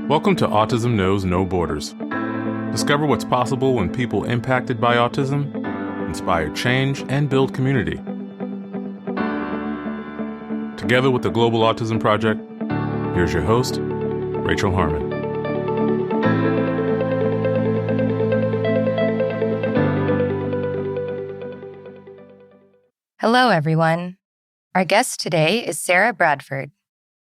Welcome to Autism Knows No Borders. Discover what's possible when people impacted by autism inspire change and build community. Together with the Global Autism Project, here's your host, Rachel Harmon. Hello, everyone. Our guest today is Sara Bradford.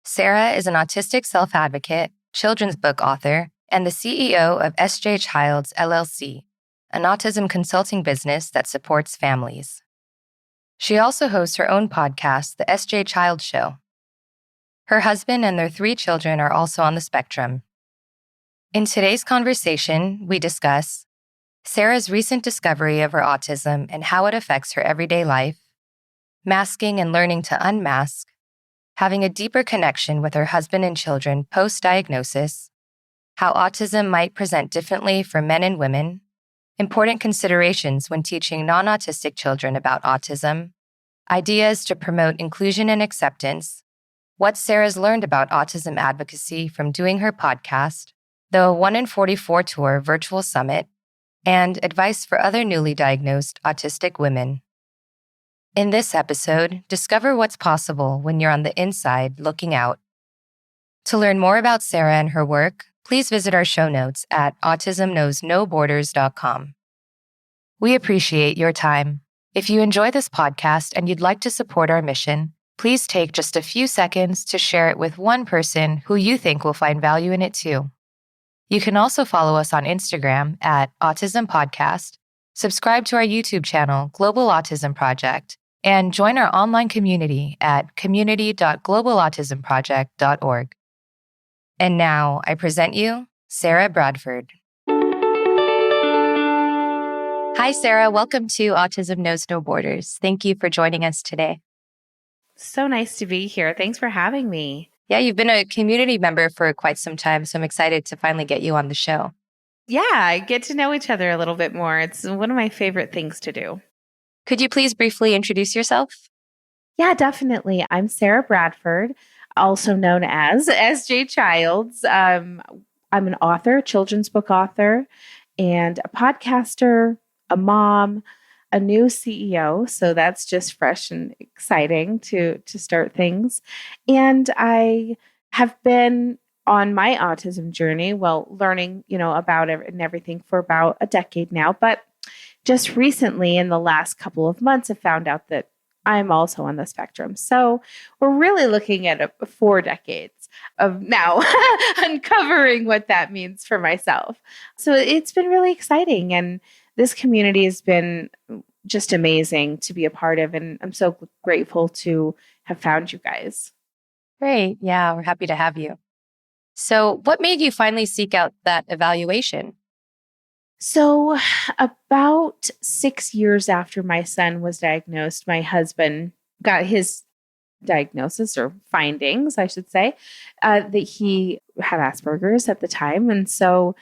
Sara is an Autistic Self-Advocate, children's book author, and the CEO of S.J. Childs, LLC, an autism consulting business that supports families. She also hosts her own podcast, The S.J. Childs Show. Her husband and their 3 children are also on the spectrum. In today's conversation, we discuss Sara's recent discovery of her autism and how it affects her everyday life, masking and learning to unmask, having a deeper connection with her husband and children post-diagnosis, how autism might present differently for men and women, important considerations when teaching non-autistic children about autism, ideas to promote inclusion and acceptance, what Sara's learned about autism advocacy from doing her podcast, the 1 in 44 Tour virtual summit, and advice for other newly diagnosed autistic women. In this episode, discover what's possible when you're on the inside looking out. To learn more about Sara and her work, please visit our show notes at autismknowsnoborders.com. We appreciate your time. If you enjoy this podcast and you'd like to support our mission, please take just a few seconds to share it with one person who you think will find value in it too. You can also follow us on Instagram at Autism Podcast, subscribe to our YouTube channel, Global Autism Project, and join our online community at community.globalautismproject.org. And now I present you Sara Bradford. Hi, Sara. Welcome to Autism Knows No Borders. Thank you for joining us today. So nice to be here. Thanks for having me. Yeah, you've been a community member for quite some time, so I'm excited to finally get you on the show. Yeah, get to know each other a little bit more. It's one of my favorite things to do. Could you please briefly introduce yourself? Yeah, definitely. I'm Sara Bradford, also known as S.J. Childs. I'm an author, children's book author, and a podcaster, a mom, a new CEO. So that's just fresh and exciting to start things. And I have been on my autism journey, learning, about it and everything for about a decade now. But just recently, in the last couple of months, I found out that I'm also on the spectrum. So we're really looking at 4 decades of now uncovering what that means for myself. So it's been really exciting. And this community has been just amazing to be a part of. And I'm so grateful to have found you guys. Great. Yeah, we're happy to have you. So what made you finally seek out that evaluation? So about 6 years after my son was diagnosed, my husband got his diagnosis or findings, I should say, that he had Asperger's at the time. And so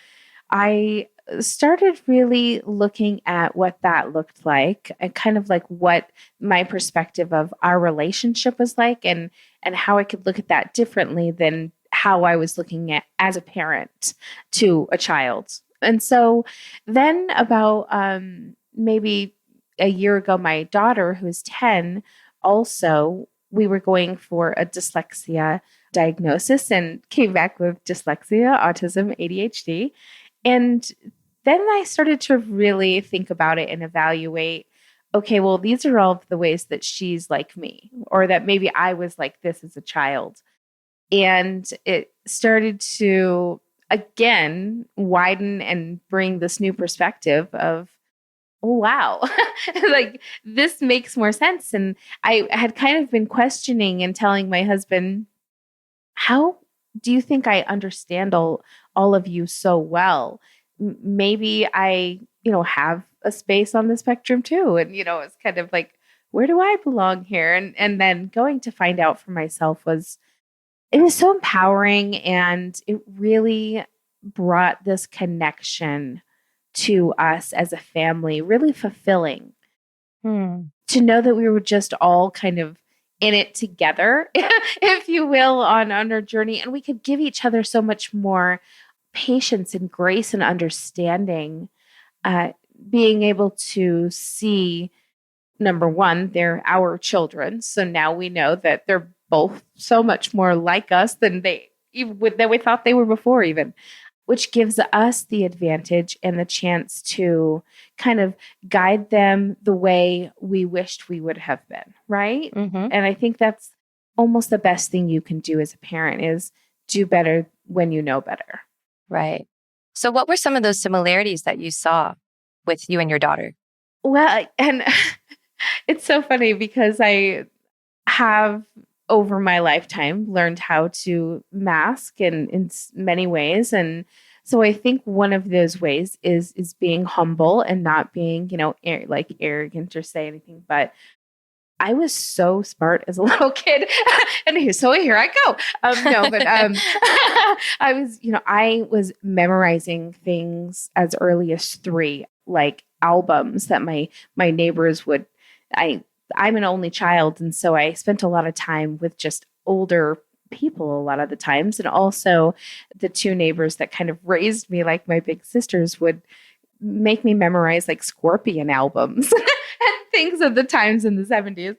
I started really looking at what that looked like and kind of like what my perspective of our relationship was like and how I could look at that differently than how I was looking at as a parent to a child. And so then about maybe a year ago, my daughter, who's 10, also, we were going for a dyslexia diagnosis and came back with dyslexia, autism, ADHD. And then I started to really think about it and evaluate, okay, well, these are all of the ways that she's like me, or that maybe I was like this as a child. And it started to again widen and bring this new perspective of, oh, wow, like this makes more sense. And I had kind of been questioning and telling my husband, how do you think I understand all of you so well? Maybe I, have a space on the spectrum too. And, it's kind of like, where do I belong here? And then going to find out for myself it was so empowering, and it really brought this connection to us as a family, really fulfilling. To know that we were just all kind of in it together, if you will, on our journey. And we could give each other so much more patience and grace and understanding, being able to see, number one, they're our children. So now we know that they're both so much more like us than than we thought they were before even, which gives us the advantage and the chance to kind of guide them the way we wished we would have been, right? Mm-hmm. And I think that's almost the best thing you can do as a parent is do better when you know better. Right. So what were some of those similarities that you saw with you and your daughter? Well, and it's so funny because I have over my lifetime learned how to mask in many ways. And so I think one of those ways is being humble and not being, like arrogant or say anything. But I was so smart as a little kid. And here I go. I was memorizing things as early as 3, like albums that my neighbors would, I'm an only child. And so I spent a lot of time with just older people a lot of the times. And also the 2 neighbors that kind of raised me like my big sisters would make me memorize like Scorpion albums and things of the times in the 70s.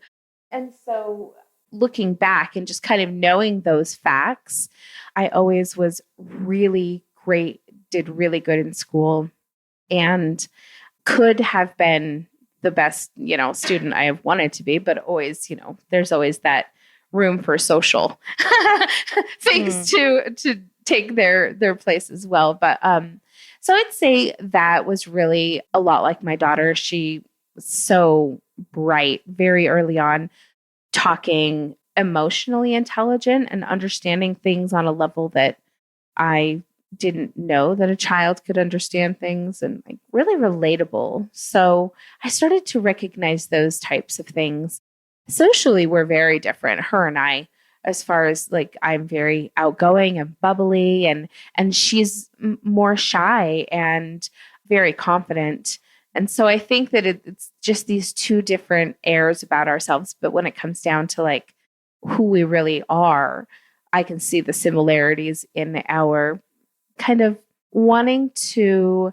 And so looking back and just kind of knowing those facts, I always was really great, did really good in school, and could have been the best, student I have wanted to be, but always, there's always that room for social things to take their place as well. But so I'd say that was really a lot like my daughter. She was so bright very early on, talking, emotionally intelligent and understanding things on a level that I didn't know that a child could understand things, and like really relatable. So I started to recognize those types of things. Socially, we're very different, her and I, as far as like I'm very outgoing and bubbly, and she's more shy and very confident. And so I think that it's just these 2 different airs about ourselves. But when it comes down to like who we really are, I can see the similarities in our kind of wanting to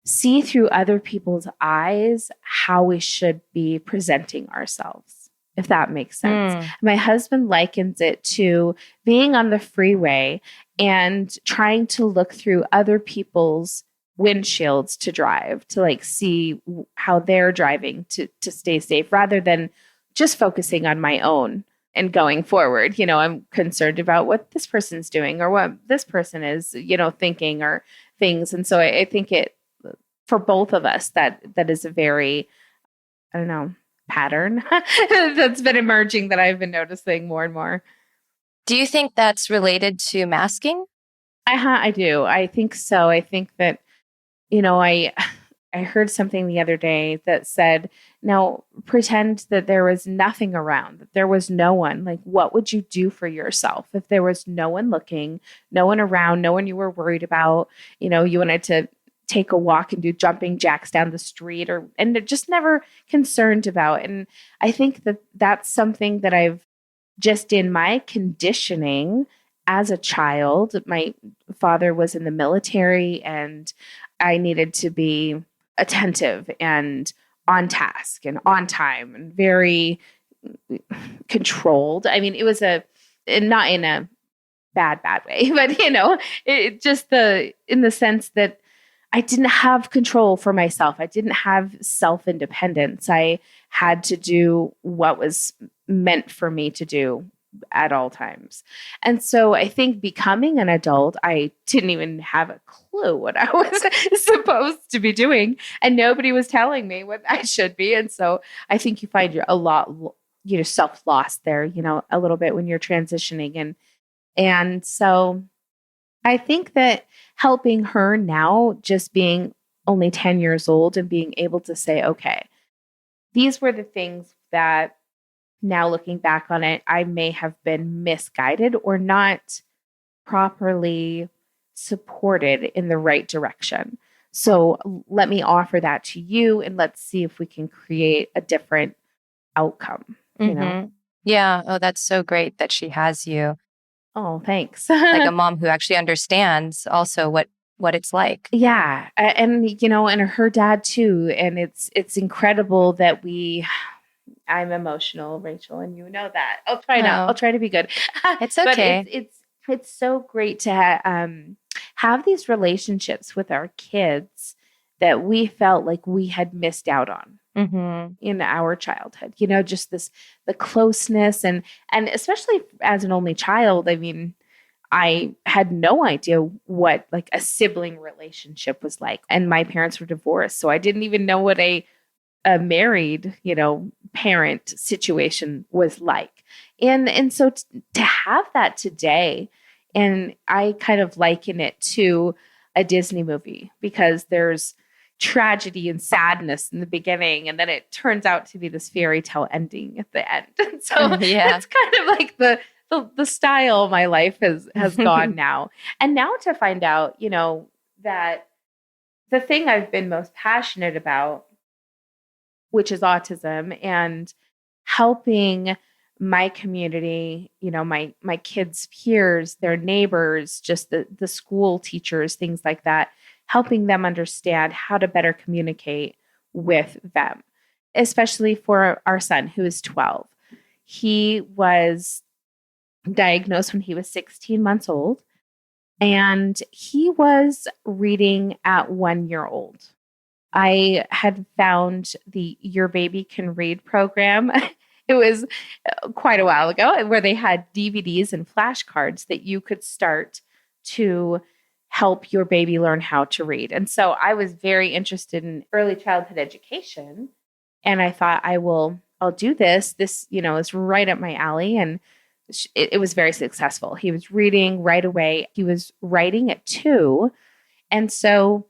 see through other people's eyes how we should be presenting ourselves, if that makes sense. My husband likens it to being on the freeway and trying to look through other people's windshields to drive, to like see how they're driving to stay safe, rather than just focusing on my own and going forward. I'm concerned about what this person's doing or what this person is, thinking or things. And so I think it, for both of us, that is a very, I don't know, pattern that's been emerging that I've been noticing more and more. Do you think that's related to masking? I do. I think so. I think that, I heard something the other day that said, now pretend that there was nothing around, that there was no one. Like, what would you do for yourself if there was no one looking, no one around, no one you were worried about? You wanted to take a walk and do jumping jacks down the street, and they're just never concerned about. And I think that that's something that I've just in my conditioning as a child. My father was in the military, and I needed to be attentive and on task and on time and very controlled. I mean, it was not in a bad way, but it just in the sense that I didn't have control for myself. I didn't have self-independence. I had to do what was meant for me to do at all times. And so I think becoming an adult, I didn't even have a clue what I was supposed to be doing, and nobody was telling me what I should be. And so I think you find you're a lot, self-lost there, a little bit when you're transitioning. And so I think that helping her now, just being only 10 years old and being able to say, okay, these were the things that now looking back on it, I may have been misguided or not properly supported in the right direction. So let me offer that to you, and let's see if we can create a different outcome. Yeah. Oh, that's so great that she has you. Oh, thanks. Like a mom who actually understands also what it's like. Yeah. And, and her dad too. And it's incredible that I'm emotional, Rachel, and you know that. I'll try not. Oh, I'll try to be good. it's But okay. it's so great to have these relationships with our kids that we felt like we had missed out on in our childhood. Just the closeness and especially as an only child. I mean, I had no idea what like a sibling relationship was like, and my parents were divorced, so I didn't even know what a married, parent situation was like. And so to have that today, and I kind of liken it to a Disney movie because there's tragedy and sadness in the beginning, and then it turns out to be this fairy tale ending at the end. And so Yeah. it's kind of like the style my life has gone now. And now to find out, that the thing I've been most passionate about, which is autism, and helping my community, my kids' peers, their neighbors, just the school teachers, things like that, helping them understand how to better communicate with them, especially for our son who is 12. He was diagnosed when he was 16 months old, and he was reading at 1 year old. I had found the Your Baby Can Read program. It was quite a while ago, where they had DVDs and flashcards that you could start to help your baby learn how to read. And so I was very interested in early childhood education. And I thought, I'll do this. This, is right up my alley. And it was very successful. He was reading right away. He was writing at 2. And so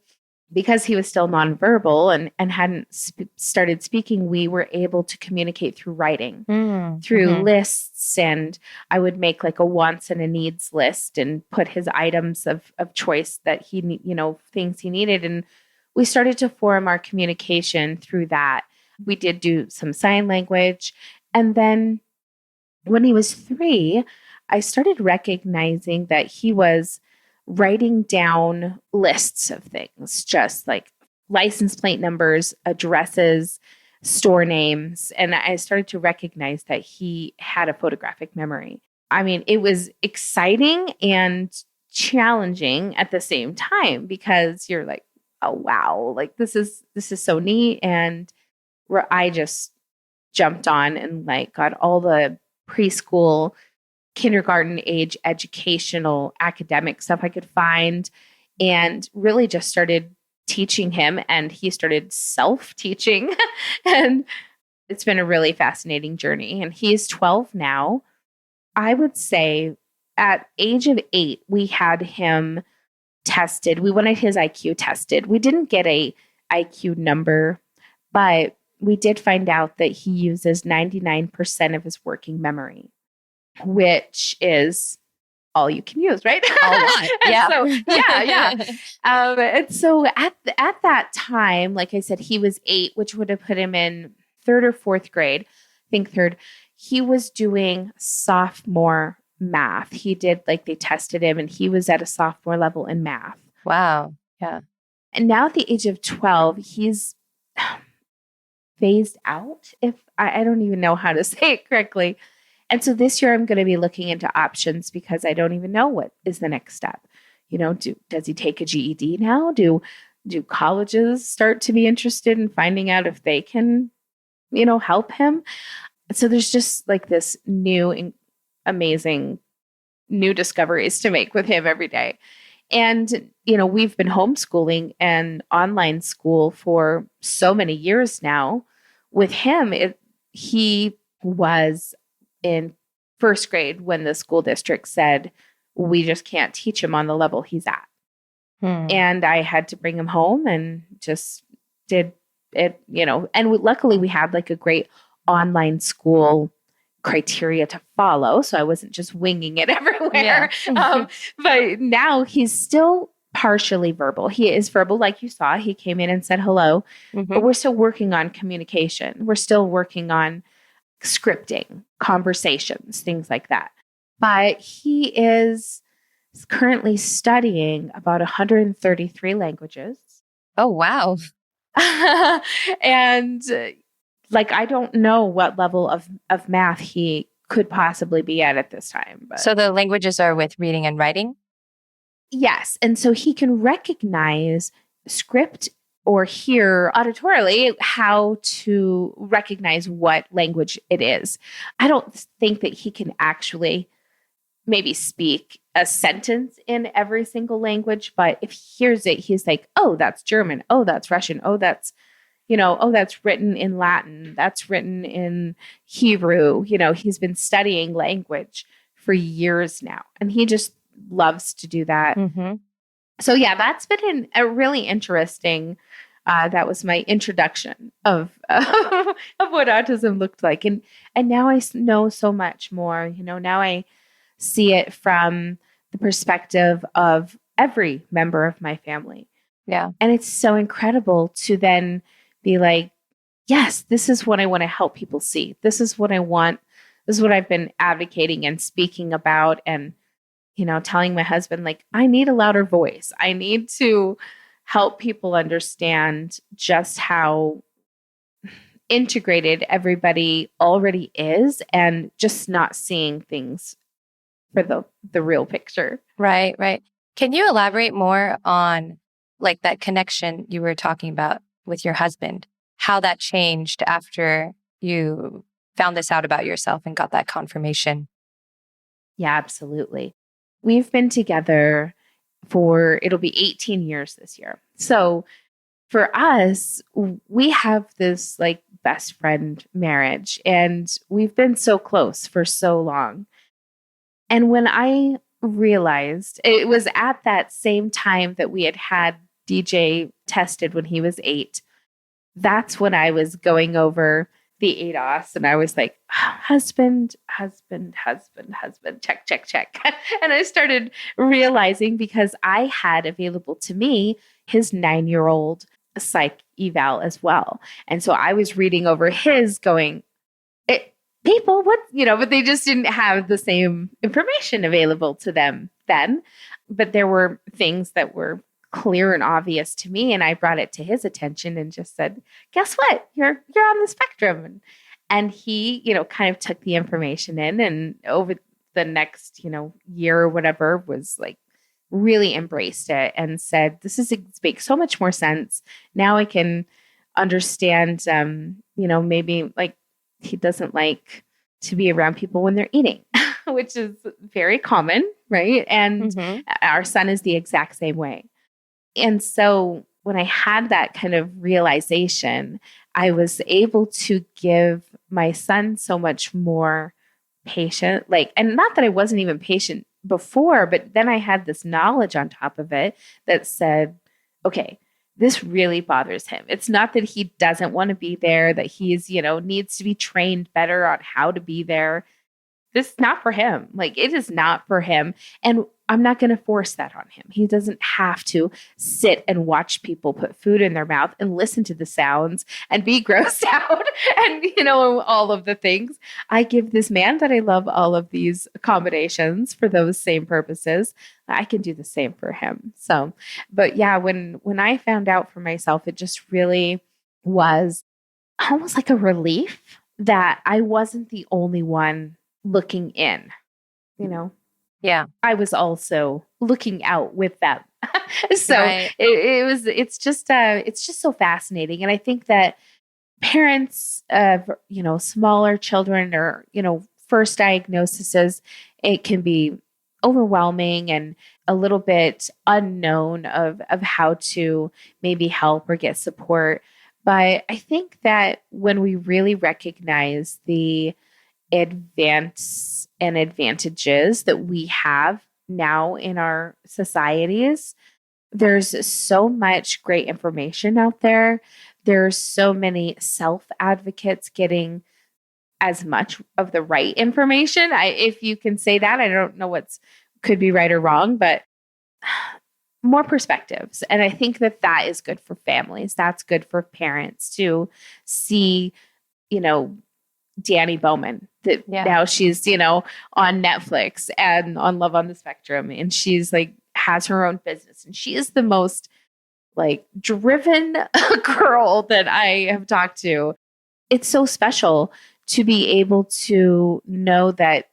because he was still nonverbal and hadn't started speaking, we were able to communicate through writing, through lists. And I would make like a wants and a needs list and put his items of choice that he, things he needed. And we started to form our communication through that. We did do some sign language. And then when he was 3, I started recognizing that he was writing down lists of things, just like license plate numbers, addresses, store names. And I started to recognize that he had a photographic memory. I mean, it was exciting and challenging at the same time because you're like, oh, wow, like this is so neat. And I just jumped on and like got all the preschool, kindergarten age educational academic stuff I could find, and really just started teaching him, and he started self-teaching. And it's been a really fascinating journey. And he's 12 now. I would say at age of 8, we had him tested. We wanted his IQ tested. We didn't get a IQ number, but we did find out that he uses 99% of his working memory, which is all you can use, right? A lot. Yeah. So, yeah. And so at that time, like I said, he was 8, which would have put him in 3rd or 4th grade. I think 3rd. He was doing sophomore math. He did, like, they tested him and he was at a sophomore level in math. Wow. Yeah. And now at the age of 12, he's phased out, if I don't even know how to say it correctly. And so this year I'm going to be looking into options because I don't even know what is the next step. Does he take a GED now? Do colleges start to be interested in finding out if they can, help him? So there's just like this new and amazing new discoveries to make with him every day. And, we've been homeschooling and online school for so many years now. With him, he was in 1st grade when the school district said, we just can't teach him on the level he's at. And I had to bring him home and just did it, and luckily we had like a great online school criteria to follow. So I wasn't just winging it everywhere. Yeah. But now he's still partially verbal. He is verbal, like you saw. He came in and said hello, but we're still working on communication. We're still working on scripting conversations, things like that. But he is currently studying about 133 languages. Oh, wow. And like, I don't know what level of math he could possibly be at this time. But So the languages are with reading and writing? yes. And so he can recognize script or hear auditorily how to recognize what language it is. I don't think that he can actually maybe speak a sentence in every single language, but if he hears it, he's like, oh, that's German. Oh, that's Russian. Oh, that's, oh, that's written in Latin. That's written in Hebrew. He's been studying language for years now, and he just loves to do that. Mm-hmm. So yeah, that's been a really interesting. That was my introduction of of what autism looked like, and now I know so much more. Now I see it from the perspective of every member of my family. Yeah, and it's so incredible to then be like, yes, this is what I want to help people see. This is what I want. This is what I've been advocating and speaking about, and telling my husband, like, I need a louder voice. I need to help people understand just how integrated everybody already is, and just not seeing things for the real picture. right. Can you elaborate more on like that connection you were talking about with your husband, how that changed after you found this out about yourself and got that confirmation? Yeah, absolutely. We've been together it'll be 18 years this year. So for us, we have this like best friend marriage, and we've been so close for so long. And when I realized, it was at that same time that we had DJ tested when he was 8, that's when I was going over the ADOS, and I was like, husband, check, check, check. And I started realizing, because I had available to me his 9-year-old psych eval as well. And so I was reading over his going, people, what, but they just didn't have the same information available to them then. But there were things that were clear and obvious to me, and I brought it to his attention and just said, guess what? You're on the spectrum. And he, kind of took the information in, and over the next, year or whatever, was like, really embraced it and said, it makes so much more sense. Now I can understand, maybe like he doesn't like to be around people when they're eating, which is very common, right? And our son is the exact same way. And so when I had that kind of realization, I was able to give my son so much more patient, and not that I wasn't even patient before, but then I had this knowledge on top of it that said, okay, this really bothers him. It's not that he doesn't want to be there, that he's, needs to be trained better on how to be there. This is not for him. Like, it is not for him. And I'm not going to force that on him. He doesn't have to sit and watch people put food in their mouth and listen to the sounds and be grossed out and, all of the things. I give this man that I love all of these accommodations for those same purposes. I can do the same for him. So, but yeah, when I found out for myself, it just really was almost like a relief that I wasn't the only one looking in, Yeah. I was also looking out with them. So Right. it's just so fascinating. And I think that parents of, smaller children or, first diagnoses, it can be overwhelming and a little bit unknown of how to maybe help or get support. But I think that when we really recognize the advance and advantages that we have now in our societies, there's so much great information out there. There's so many self-advocates getting as much of the right information. If you can say that, I don't know could be right or wrong, but more perspectives. And I think that is good for families. That's good for parents to see, Danny Bowman that now she's, on Netflix and on Love on the Spectrum. And she's like, has her own business. And she is the most like driven girl that I have talked to. It's so special to be able to know that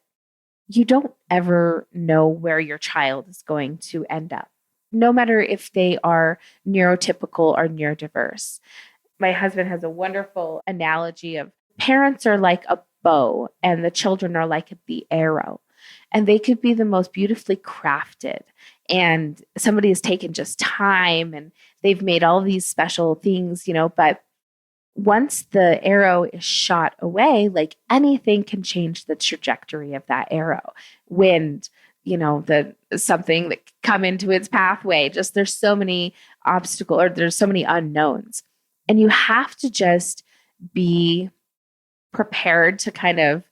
you don't ever know where your child is going to end up, no matter if they are neurotypical or neurodiverse. My husband has a wonderful analogy of parents are like a bow and the children are like the arrow. And they could be the most beautifully crafted. And somebody has taken just time and they've made all these special things, but once the arrow is shot away, like anything can change the trajectory of that arrow. Wind, something that come into its pathway. Just there's so many obstacles or there's so many unknowns. And you have to just be prepared to kind of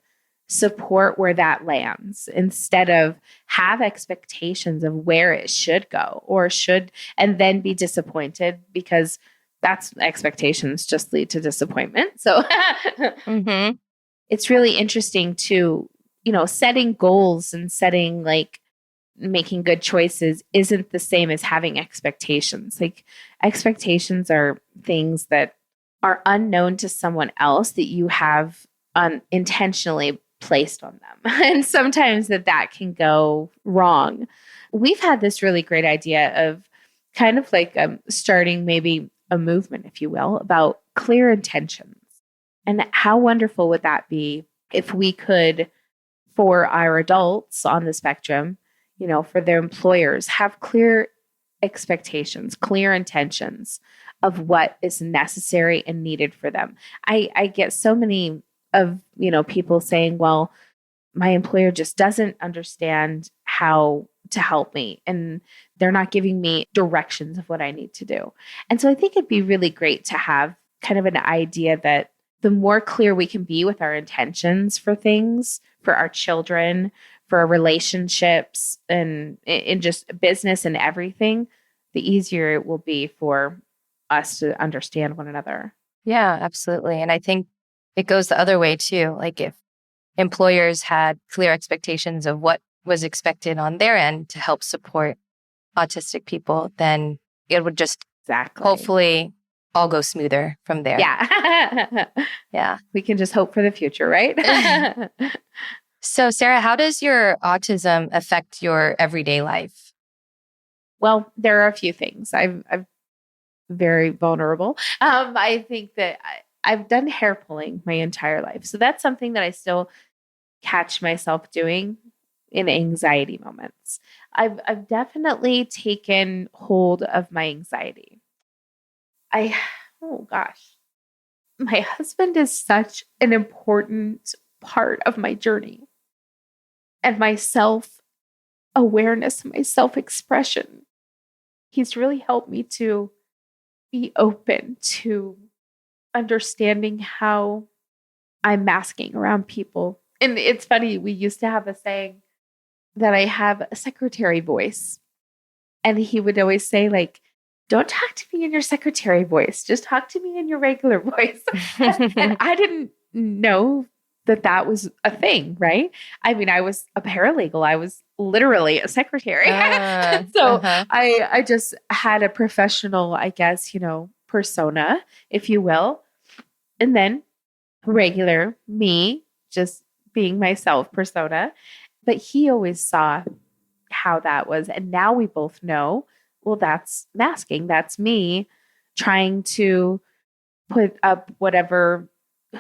support where that lands instead of have expectations of where it should go and then be disappointed because that's expectations just lead to disappointment. So It's really interesting to, setting goals and setting like making good choices isn't the same as having expectations. Like expectations are things that are unknown to someone else that you have unintentionally placed on them. And sometimes that can go wrong. We've had this really great idea of kind of like starting maybe a movement, if you will, about clear intentions. And how wonderful would that be if we could, for our adults on the spectrum, for their employers, have clear expectations, clear intentions of what is necessary and needed for them. I get so many of, people saying, well, my employer just doesn't understand how to help me and they're not giving me directions of what I need to do. And so I think it'd be really great to have kind of an idea that the more clear we can be with our intentions for things, for our children, for our relationships, and in just business and everything, the easier it will be for us to understand one another. Yeah, absolutely. And I think it goes the other way too. Like if employers had clear expectations of what was expected on their end to help support autistic people, then it would just hopefully all go smoother from there. Yeah. Yeah. We can just hope for the future, right? So, Sarah, how does your autism affect your everyday life? Well, there are a few things. I'm very vulnerable. I think that I've done hair pulling my entire life. So that's something that I still catch myself doing in anxiety moments. I've definitely taken hold of my anxiety. Oh gosh, my husband is such an important part of my journey and my self-awareness, my self-expression. He's really helped me to be open to understanding how I'm masking around people. And it's funny, we used to have a saying that I have a secretary voice. And he would always say, like, don't talk to me in your secretary voice. Just talk to me in your regular voice. And I didn't know that was a thing, right? I mean, I was a paralegal. I was literally a secretary. So I just had a professional, I guess, persona, if you will. And then regular me, just being myself persona. But he always saw how that was. And now we both know, well, that's masking. That's me trying to put up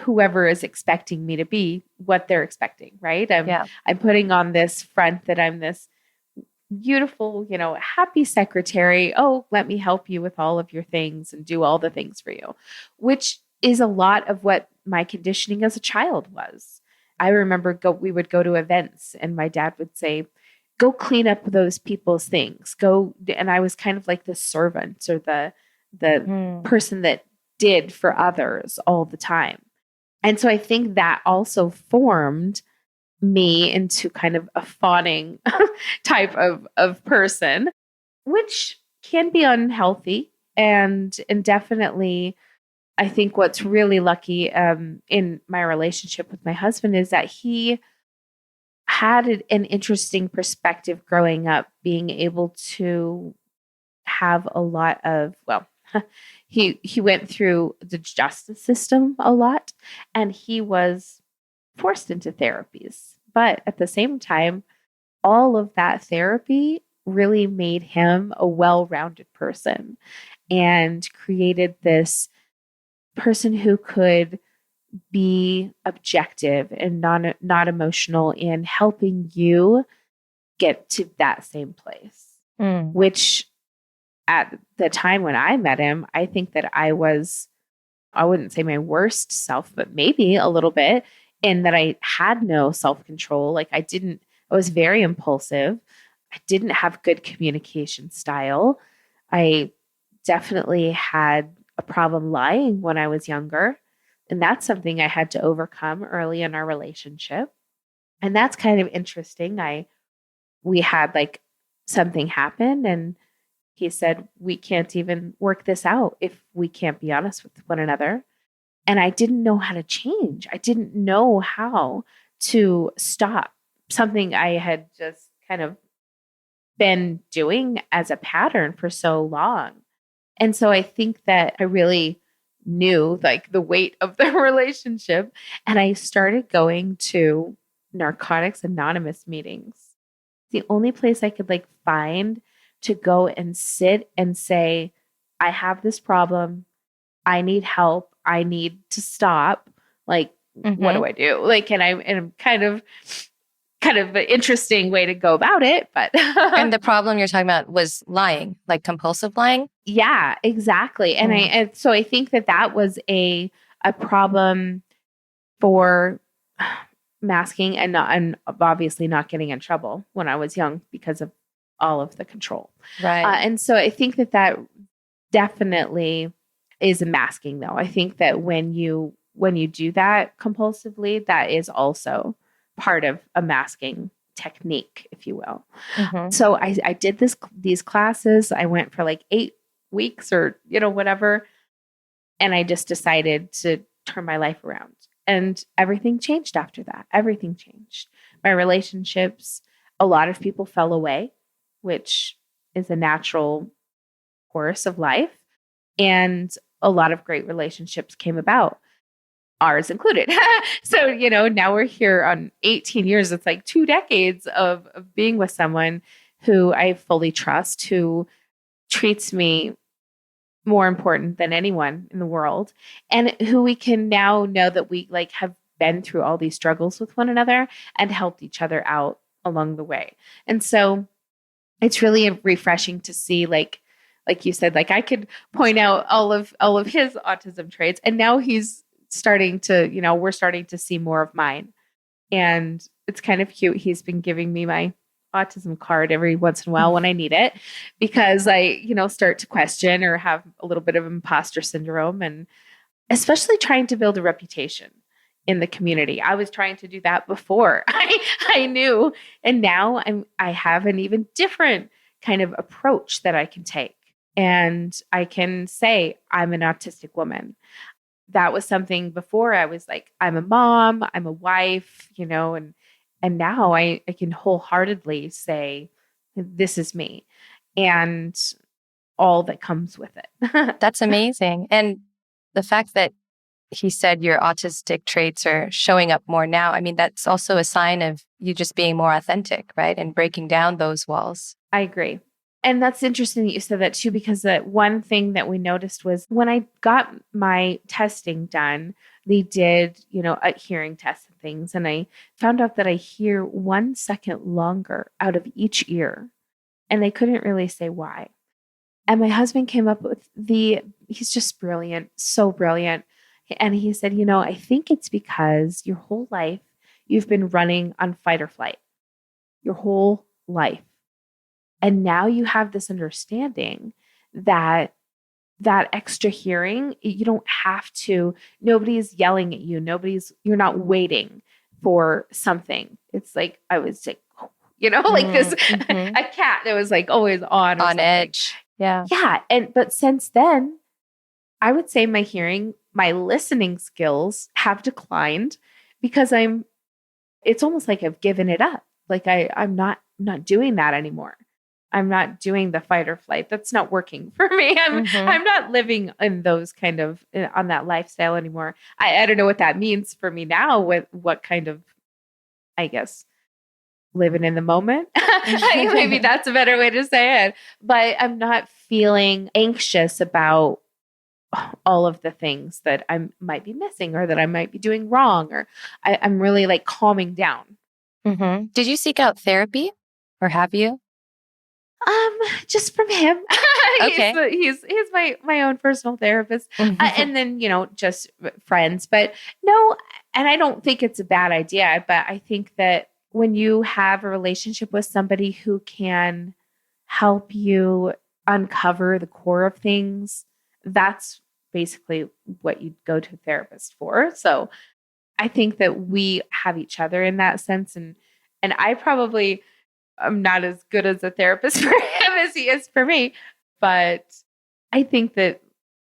whoever is expecting me to be, what they're expecting, right? I'm putting on this front that I'm this beautiful, happy secretary. Oh, let me help you with all of your things and do all the things for you, which is a lot of what my conditioning as a child was. I remember we would go to events and my dad would say, go clean up those people's things. Go. And I was kind of like the servant or the person that did for others all the time. And so I think that also formed me into kind of a fawning type of person, which can be unhealthy and definitely I think what's really lucky in my relationship with my husband is that he had an interesting perspective growing up, being able to have a lot of, well, he went through the justice system a lot, and he was forced into therapies. But at the same time, all of that therapy really made him a well-rounded person and created this person who could be objective and not emotional in helping you get to that same place. Which at the time when I met him, I think that I wouldn't say my worst self, but maybe a little bit, in that I had no self-control. Like I was very impulsive. I didn't have good communication style. I definitely had a problem lying when I was younger. And that's something I had to overcome early in our relationship. And that's kind of interesting. We had like something happen, and he said, we can't even work this out if we can't be honest with one another. And I didn't know how to change. I didn't know how to stop something I had just kind of been doing as a pattern for so long. And so I think that I really knew like the weight of the relationship. And I started going to Narcotics Anonymous meetings. The only place I could like find to go and sit and say, I have this problem. I need help. I need to stop. Like, what do I do? Like, and I'm kind of an interesting way to go about it. But and the problem you're talking about was lying, like compulsive lying. Yeah, exactly. And so I think that was a problem for masking and obviously not getting in trouble when I was young because of all of the control. Right. And so I think that definitely is a masking, though. I think that when you do that compulsively, that is also part of a masking technique, if you will. So I did these classes. I went for like 8 weeks or, whatever. And I just decided to turn my life around. And everything changed after that. Everything changed. My relationships, a lot of people fell away, which is a natural course of life. And a lot of great relationships came about, ours included. So, now we're here on 18 years. It's like 2 decades of being with someone who I fully trust, who treats me more important than anyone in the world, and who we can now know that we like have been through all these struggles with one another and helped each other out along the way. And so it's really refreshing to see, like you said, like I could point out all of his autism traits, and now he's starting to, we're starting to see more of mine. And it's kind of cute. He's been giving me my autism card every once in a while when I need it, because I, start to question or have a little bit of imposter syndrome, and especially trying to build a reputation in the community. I was trying to do that before I knew, and now I have an even different kind of approach that I can take. And I can say, I'm an autistic woman. That was something before I was like, I'm a mom, I'm a wife, and now I can wholeheartedly say, this is me and all that comes with it. That's amazing. And the fact that he said your autistic traits are showing up more now, I mean, that's also a sign of you just being more authentic, right? And breaking down those walls. I agree. And that's interesting that you said that too, because that one thing that we noticed was when I got my testing done, they did, a hearing test and things. And I found out that I hear 1 second longer out of each ear. And they couldn't really say why. And my husband came up with he's just brilliant, so brilliant. And he said, I think it's because your whole life you've been running on fight or flight, your whole life. And now you have this understanding that extra hearing, you don't have to, nobody's yelling at you. You're not waiting for something. It's like, I was like, like this, a cat that was like always on edge. Yeah. Yeah. But since then, I would say my my listening skills have declined because it's almost like I've given it up. Like I'm not doing that anymore. I'm not doing the fight or flight. That's not working for me. I'm not living in those kind of on that lifestyle anymore. I don't know what that means for me now. What kind of, I guess, living in the moment. Maybe that's a better way to say it. But I'm not feeling anxious about all of the things that I might be missing or that I might be doing wrong, or I'm really like calming down. Did you seek out therapy, or have you? Just from him. Okay. He's my own personal therapist. And then, just friends. But no, and I don't think it's a bad idea, but I think that when you have a relationship with somebody who can help you uncover the core of things, that's basically what you go to a therapist for. So I think that we have each other in that sense. And I probably I'm not as good as a therapist for him as he is for me. But I think that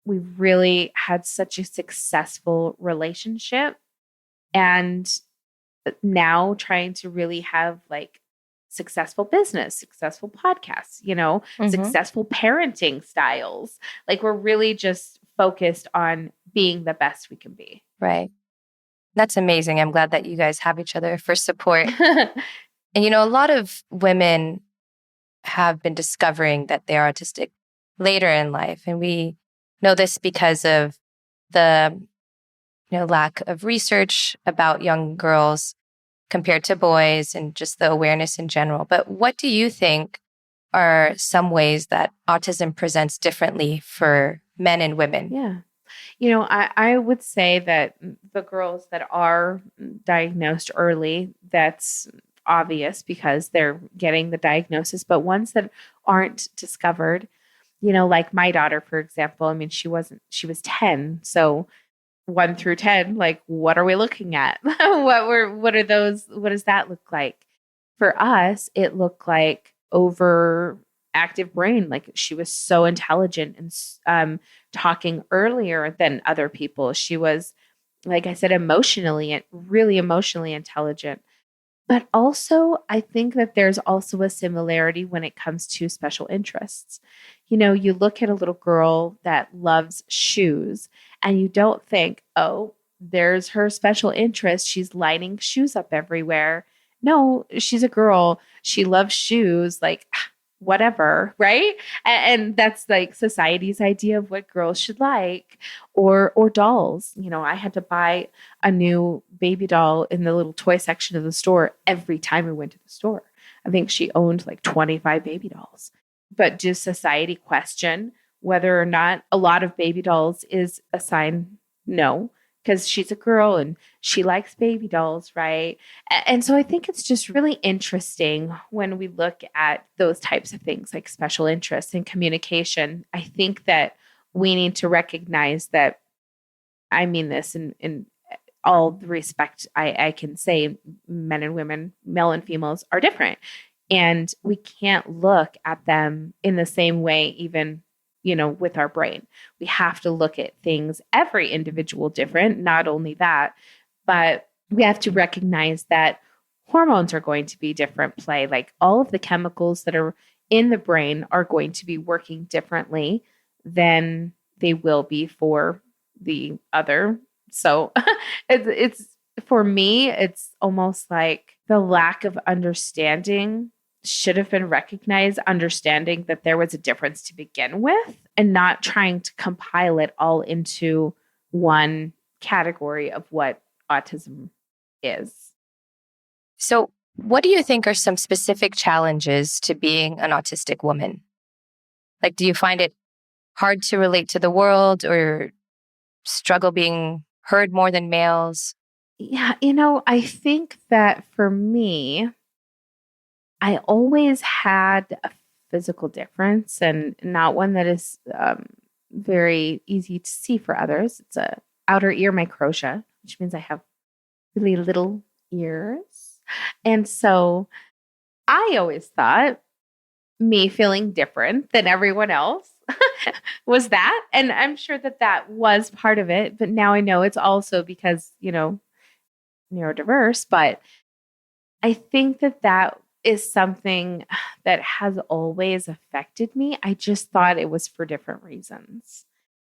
we've really had such a successful relationship. And now trying to really have like successful business, successful podcasts, successful parenting styles. Like we're really just focused on being the best we can be. Right. That's amazing. I'm glad that you guys have each other for support. And, a lot of women have been discovering that they are autistic later in life. And we know this because of the, lack of research about young girls compared to boys and just the awareness in general. But what do you think are some ways that autism presents differently for men and women? Yeah. I would say that the girls that are diagnosed early, that's obvious because they're getting the diagnosis, but ones that aren't discovered, like my daughter, for example, I mean, she was 10. So 1 through 10, like, what are we looking at? What are those? What does that look like? For us, it looked like overactive brain. Like she was so intelligent and talking earlier than other people. She was, like I said, really emotionally intelligent. But also, I think that there's also a similarity when it comes to special interests. You look at a little girl that loves shoes and you don't think, oh, there's her special interest. She's lining shoes up everywhere. No, she's a girl. She loves shoes. Like, whatever, right? And that's like society's idea of what girls should like, or dolls. I had to buy a new baby doll in the little toy section of the store every time we went to the store. I think she owned like 25 baby dolls. But does society question whether or not a lot of baby dolls is a sign? No, because she's a girl and she likes baby dolls, right? And so I think it's just really interesting when we look at those types of things like special interests and communication. I think that we need to recognize that, I mean this in all the respect I can say, men and women, male and females are different. And we can't look at them in the same way, even with our brain. We have to look at things, every individual different, not only that, but we have to recognize that hormones are going to be different play. Like all of the chemicals that are in the brain are going to be working differently than they will be for the other. So it's for me, it's almost like the lack of understanding should have been recognized, understanding that there was a difference to begin with and not trying to compile it all into one category of what autism is. So, what do you think are some specific challenges to being an autistic woman? Like, do you find it hard to relate to the world or struggle being heard more than males? Yeah, I think that for me, I always had a physical difference and not one that is very easy to see for others. It's a outer ear microtia, which means I have really little ears. And so I always thought me feeling different than everyone else was that. And I'm sure that was part of it. But now I know it's also because, neurodiverse. But I think that is something that has always affected me. I just thought it was for different reasons.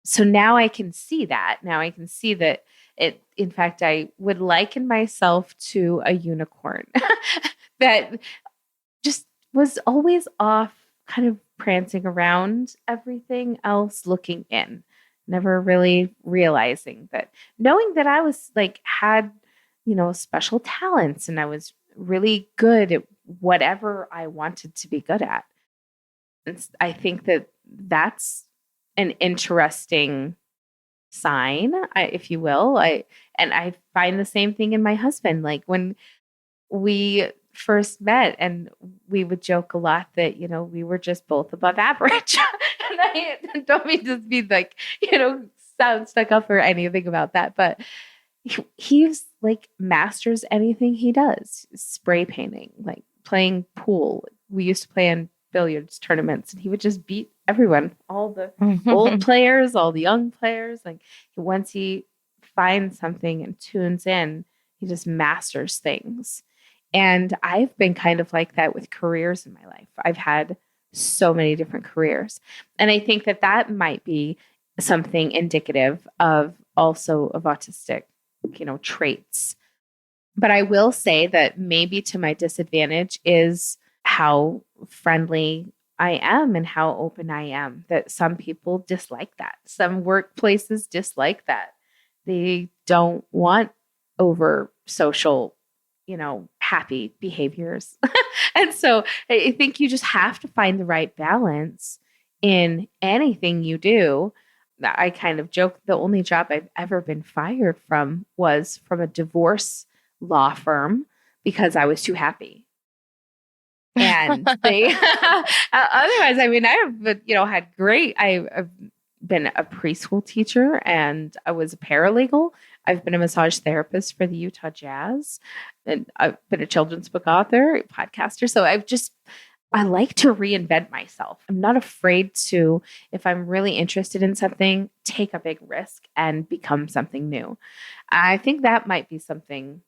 So now I can see that. Now I can see that in fact, I would liken myself to a unicorn that just was always off, kind of prancing around everything else, looking in, never really realizing that, knowing that I was had, special talents and I was really good at whatever I wanted to be good at. And I think that that's an interesting sign, if you will. I find the same thing in my husband. Like when we first met, and we would joke a lot that we were just both above average. And I don't mean to be sound stuck up or anything about that, but he's masters anything he does. Spray painting, playing pool. We used to play in billiards tournaments, and he would just beat everyone, all the old players, all the young players. Once he finds something and tunes in, he just masters things. And I've been kind of like that with careers in my life. I've had so many different careers. And I think that might be something indicative of autistic, traits. But I will say that maybe to my disadvantage is how friendly I am and how open I am, that some people dislike that. Some workplaces dislike that. They don't want over social, happy behaviors. And so I think you just have to find the right balance in anything you do. I kind of joke the only job I've ever been fired from was from a divorce law firm because I was too happy. And they, otherwise, I mean, I have, had I've been a preschool teacher and I was a paralegal. I've been a massage therapist for the Utah Jazz, and I've been a children's book author, podcaster. So I like to reinvent myself. I'm not afraid to, if I'm really interested in something, take a big risk and become something new. I think that might be something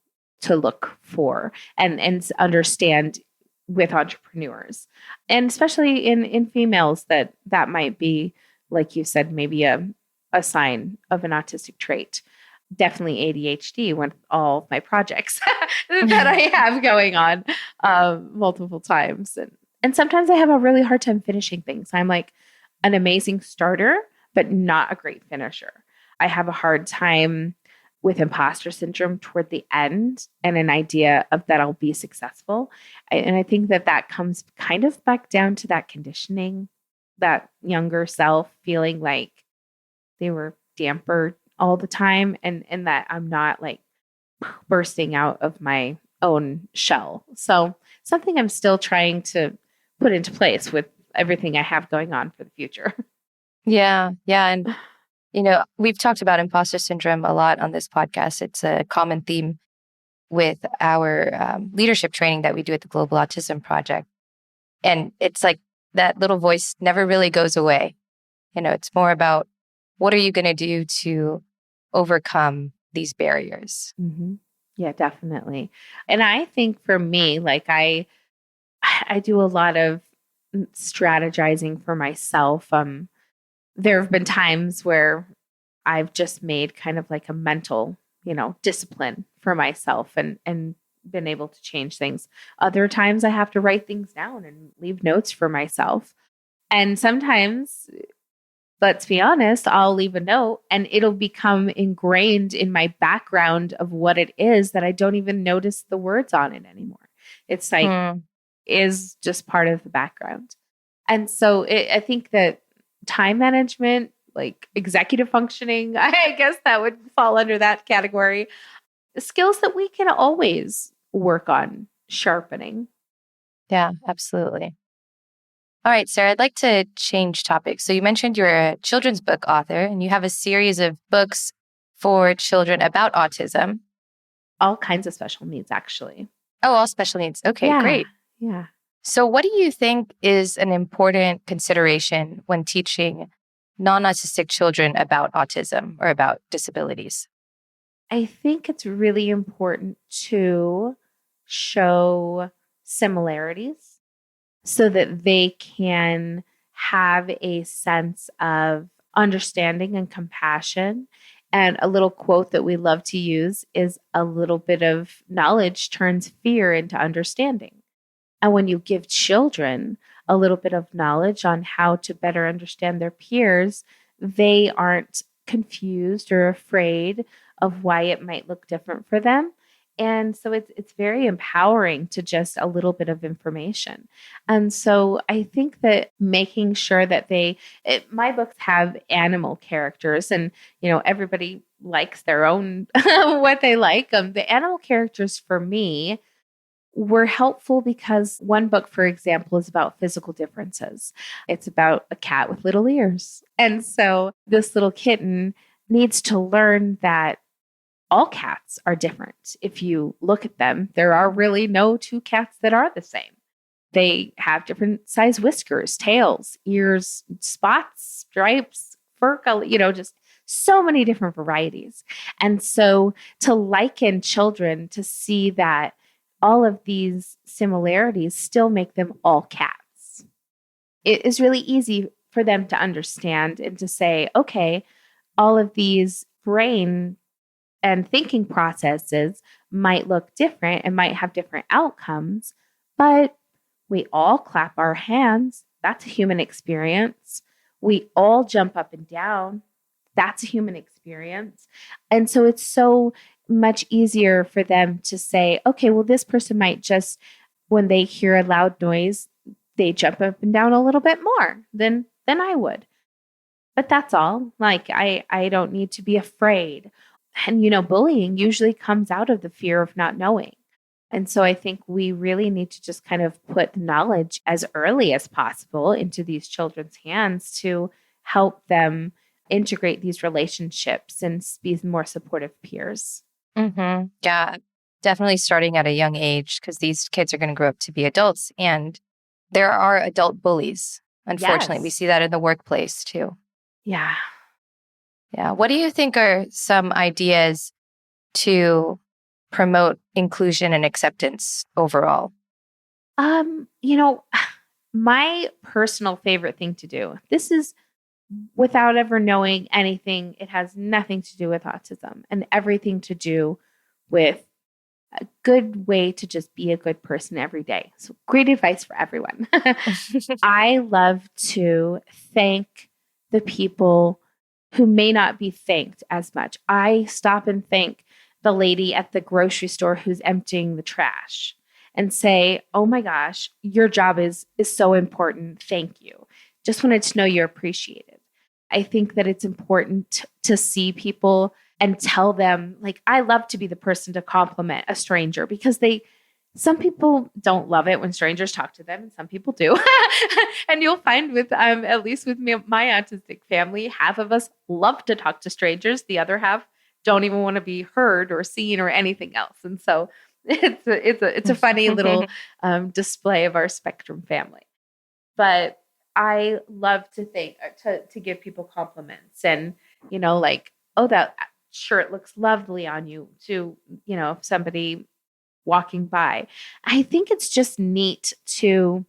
to look for and understand with entrepreneurs, and especially in females, that might be, like you said, maybe a sign of an autistic trait. Definitely ADHD with all of my projects that I have going on multiple times. And sometimes I have a really hard time finishing things. I'm like an amazing starter, but not a great finisher. I have a hard time with imposter syndrome toward the end and an idea of that I'll be successful. And I think that comes kind of back down to that conditioning, that younger self feeling like they were damper all the time, and that I'm not bursting out of my own shell. So something I'm still trying to put into place with everything I have going on for the future. Yeah. And, we've talked about imposter syndrome a lot on this podcast. It's a common theme with our leadership training that we do at the Global Autism Project. And it's like that little voice never really goes away. It's more about what are you going to do to overcome these barriers? Mm-hmm. Yeah, definitely. And I think for me, I do a lot of strategizing for myself. There have been times where I've just made kind of a mental, discipline for myself and been able to change things. Other times I have to write things down and leave notes for myself. And sometimes, let's be honest, I'll leave a note and it'll become ingrained in my background of what it is that I don't even notice the words on it anymore. It's is just part of the background. And so I think that time management, executive functioning, I guess that would fall under that category. Skills that we can always work on sharpening. Yeah, absolutely. All right, Sarah, I'd like to change topics. So you mentioned you're a children's book author and you have a series of books for children about autism. All kinds of special needs, actually. Oh, all special needs. Okay, yeah, great. Yeah. So what do you think is an important consideration when teaching non-autistic children about autism or about disabilities? I think it's really important to show similarities so that they can have a sense of understanding and compassion. And a little quote that we love to use is a little bit of knowledge turns fear into understanding. And when you give children a little bit of knowledge on how to better understand their peers, they aren't confused or afraid of why it might look different for them. And so it's very empowering to just a little bit of information. And so I think that making sure that my books have animal characters, and everybody likes their own what they like. The animal characters for me were helpful because one book, for example, is about physical differences. It's about a cat with little ears. And so this little kitten needs to learn that all cats are different. If you look at them, there are really no two cats that are the same. They have different size whiskers, tails, ears, spots, stripes, fur color, just so many different varieties. And so to liken children to see that all of these similarities still make them all cats, it is really easy for them to understand and to say, okay, all of these brain and thinking processes might look different and might have different outcomes, but we all clap our hands. That's a human experience. We all jump up and down. That's a human experience. And so it's so much easier for them to say, okay, well, this person might just, when they hear a loud noise, they jump up and down a little bit more than I would. But that's all. Like, I don't need to be afraid. And, bullying usually comes out of the fear of not knowing. And so I think we really need to just kind of put knowledge as early as possible into these children's hands to help them integrate these relationships and be more supportive peers. Mm-hmm. Yeah, definitely starting at a young age, because these kids are going to grow up to be adults. And there are adult bullies. Unfortunately, we see that in the workplace too. Yeah. Yeah. What do you think are some ideas to promote inclusion and acceptance overall? My personal favorite thing to do, this is without ever knowing anything, it has nothing to do with autism and everything to do with a good way to just be a good person every day. So great advice for everyone. I love to thank the people who may not be thanked as much. I stop and thank the lady at the grocery store who's emptying the trash and say, oh my gosh, your job is so important. Thank you. Just wanted to know you're appreciated. I think that it's important to see people and tell them, like, I love to be the person to compliment a stranger because some people don't love it when strangers talk to them, and some people do. And you'll find with, at least with me, my autistic family, half of us love to talk to strangers. The other half don't even want to be heard or seen or anything else. And so it's a funny little display of our spectrum family. But I love to to give people compliments and, like, oh, that shirt looks lovely on you, to, somebody walking by. I think it's just neat to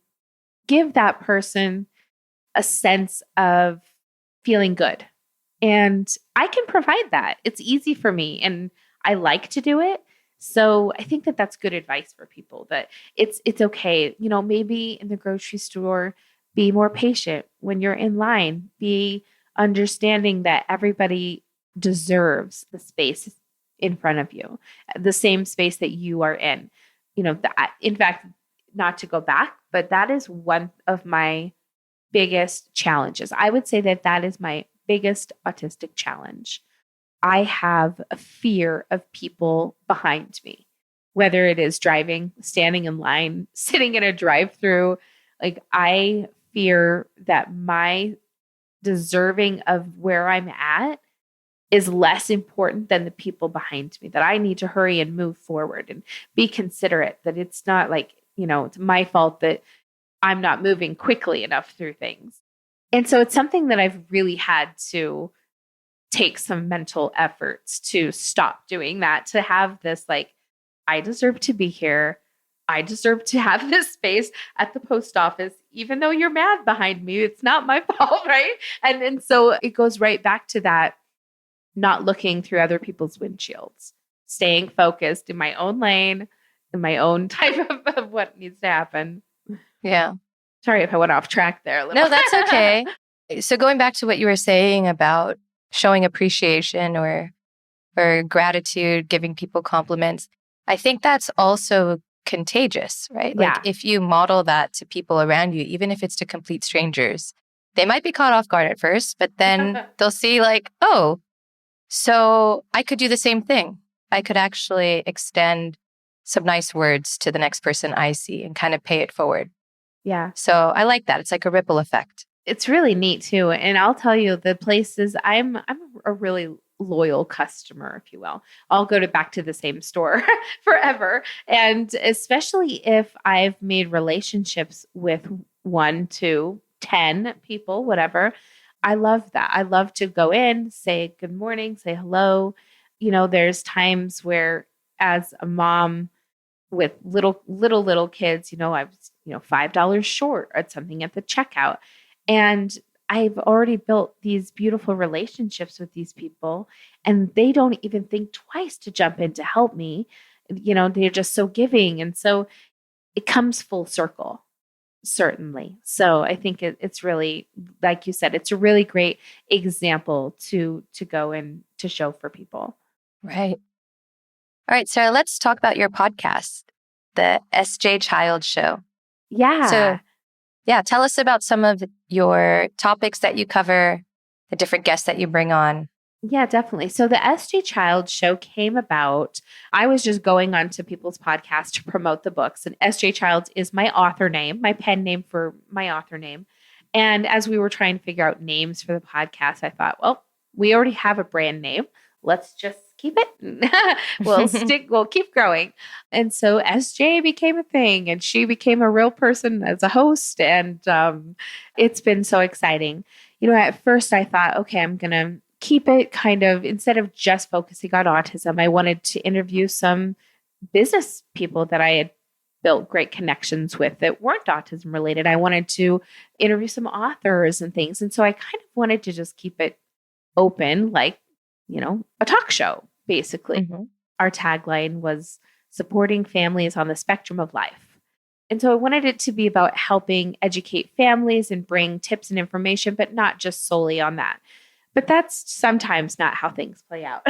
give that person a sense of feeling good. And I can provide that. It's easy for me and I like to do it. So I think that that's good advice for people, that it's okay. Maybe in the grocery store, be more patient when you're in line, be understanding that everybody deserves the space in front of you, the same space that you are in. In fact, not to go back, but that is one of my biggest challenges. I would say that is my biggest autistic challenge. I have a fear of people behind me, whether it is driving, standing in line, sitting in a drive-through. Like, I fear that my deserving of where I'm at is less important than the people behind me, that I need to hurry and move forward and be considerate, that it's not like, it's my fault that I'm not moving quickly enough through things. And so it's something that I've really had to take some mental efforts to stop doing that, to have this like, I deserve to be here. I deserve to have this space at the post office, even though you're mad behind me. It's not my fault, right? And so it goes right back to that, not looking through other people's windshields, staying focused in my own lane, in my own type of what needs to happen. Yeah. Sorry if I went off track there a little. No, that's okay. So going back to what you were saying about showing appreciation or gratitude, giving people compliments, I think that's also contagious, right? Yeah. Like if you model that to people around you, even if it's to complete strangers, they might be caught off guard at first, but then they'll see like, oh, so I could do the same thing. I could actually extend some nice words to the next person I see and kind of pay it forward. Yeah. So I like that. It's like a ripple effect. It's really neat too. And I'll tell you, the places I'm a really loyal customer, if you will. I'll go back to the same store forever. And especially if I've made relationships with 1 to 10 people, whatever. I love that. I love to go in, say good morning, say hello. There's times where as a mom with little kids, I was, $5 short at something at the checkout. And I've already built these beautiful relationships with these people, and they don't even think twice to jump in to help me. They're just so giving. And so it comes full circle, certainly. So I think it's really, like you said, it's a really great example to go and to show for people. Right. All right, Sarah, let's talk about your podcast, the SJ Child Show. Yeah. So, yeah, tell us about some of your topics that you cover, the different guests that you bring on. Yeah, definitely. So the SJ Child Show came about. I was just going onto people's podcasts to promote the books, and SJ Child is my author name, my pen name for my author name. And as we were trying to figure out names for the podcast, I thought, well, we already have a brand name. Let's just keep it. We'll keep growing. And so SJ became a thing, and she became a real person as a host. And it's been so exciting. At first I thought, okay, I'm going to keep it kind of, instead of just focusing on autism, I wanted to interview some business people that I had built great connections with that weren't autism related. I wanted to interview some authors and things. And so I kind of wanted to just keep it open, like, a talk show, basically. Mm-hmm. Our tagline was supporting families on the spectrum of life. And so I wanted it to be about helping educate families and bring tips and information, but not just solely on that. But that's sometimes not how things play out.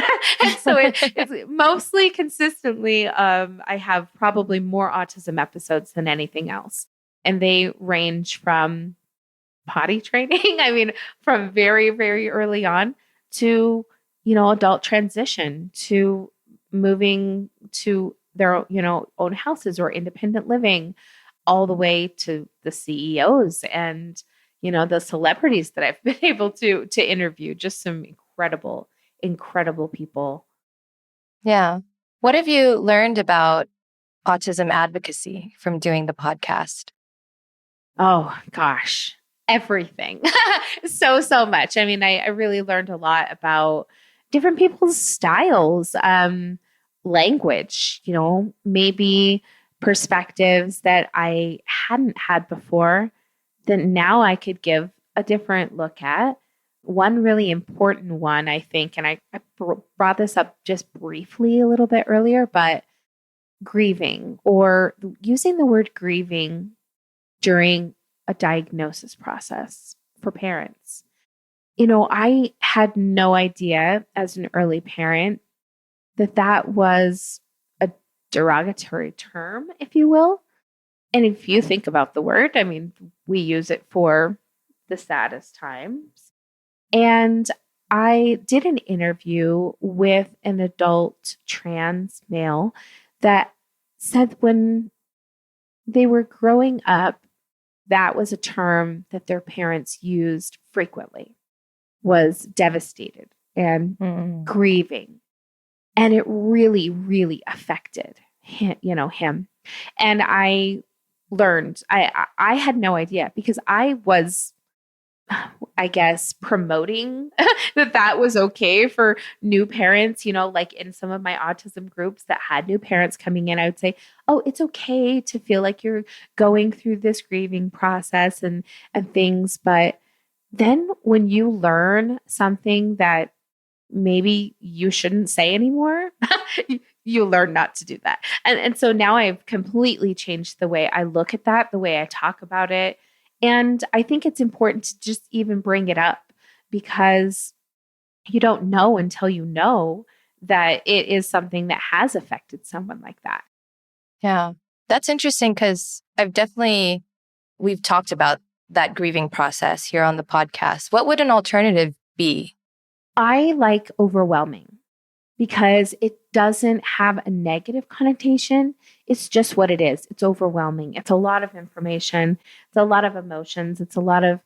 So it's mostly consistently, I have probably more autism episodes than anything else. And they range from potty training, from very, very early on to, adult transition, to moving to their, own houses or independent living, all the way to the CEOs and the celebrities that I've been able to interview. Just some incredible, incredible people. Yeah. What have you learned about autism advocacy from doing the podcast? Oh, gosh, everything. So much. I really learned a lot about different people's styles, language, maybe perspectives that I hadn't had before that now I could give a different look at. One really important one, I think, and I brought this up just briefly a little bit earlier, but grieving, or using the word grieving during a diagnosis process for parents. I had no idea as an early parent that was a derogatory term, if you will. And if you think about the word, we use it for the saddest times. And I did an interview with an adult trans male that said when they were growing up, that was a term that their parents used frequently, was devastated and grieving. And it really, really affected him. And I learned, I had no idea, because I was I guess, promoting that was okay for new parents, like in some of my autism groups that had new parents coming in, I would say, oh, it's okay to feel like you're going through this grieving process and things. But then when you learn something that maybe you shouldn't say anymore, you learn not to do that. And so now I've completely changed the way I look at that, the way I talk about it. And I think it's important to just even bring it up because you don't know until you know that it is something that has affected someone like that. Yeah, that's interesting because we've talked about that grieving process here on the podcast. What would an alternative be? I like overwhelming because it doesn't have a negative connotation. It's just what it is. It's overwhelming. It's a lot of information. It's a lot of emotions. It's a lot of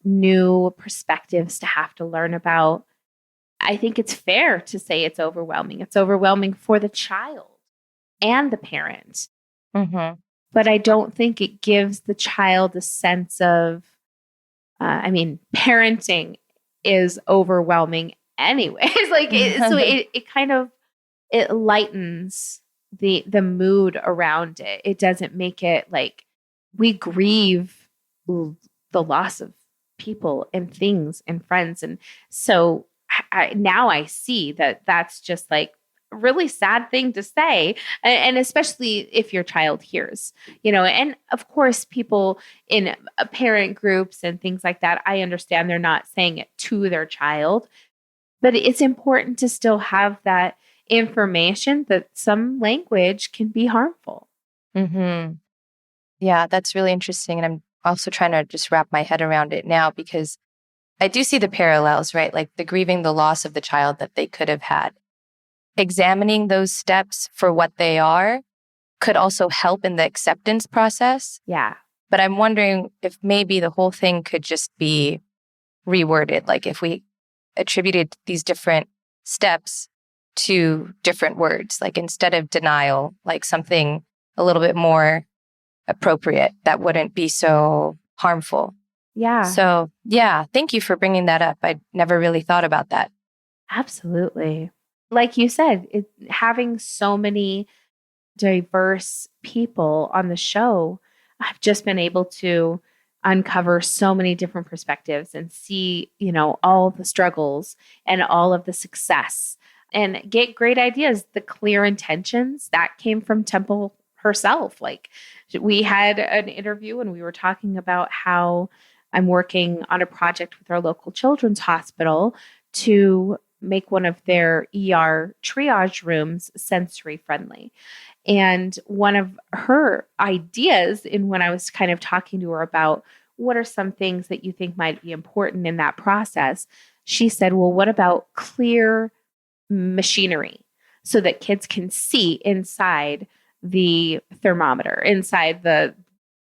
new perspectives to have to learn about. I think it's fair to say it's overwhelming. It's overwhelming for the child and the parent. Mm-hmm. But I don't think it gives the child a sense of, parenting is overwhelming anyways. It kind of, it lightens the mood around it. It doesn't make it like we grieve the loss of people and things and friends. And so now I see that that's just like a really sad thing to say. And especially if your child hears, and of course, people in parent groups and things like that, I understand they're not saying it to their child, but it's important to still have that information that some language can be harmful. Mm-hmm. Yeah, that's really interesting. And I'm also trying to just wrap my head around it now because I do see the parallels, right? Like the grieving the loss of the child that they could have had. Examining those steps for what they are could also help in the acceptance process. Yeah. But I'm wondering if maybe the whole thing could just be reworded. Like if we attributed these different steps to different words, like instead of denial, like something a little bit more appropriate that wouldn't be so harmful. Yeah. So, yeah, thank you for bringing that up. I never really thought about that. Absolutely. Like you said, having so many diverse people on the show, I've just been able to uncover so many different perspectives and see, all the struggles and all of the success and get great ideas. The clear intentions that came from Temple herself. Like we had an interview and we were talking about how I'm working on a project with our local children's hospital to make one of their ER triage rooms sensory friendly. And one of her ideas in when I was kind of talking to her about what are some things that you think might be important in that process, she said, well, what about clear machinery so that kids can see inside the thermometer, inside the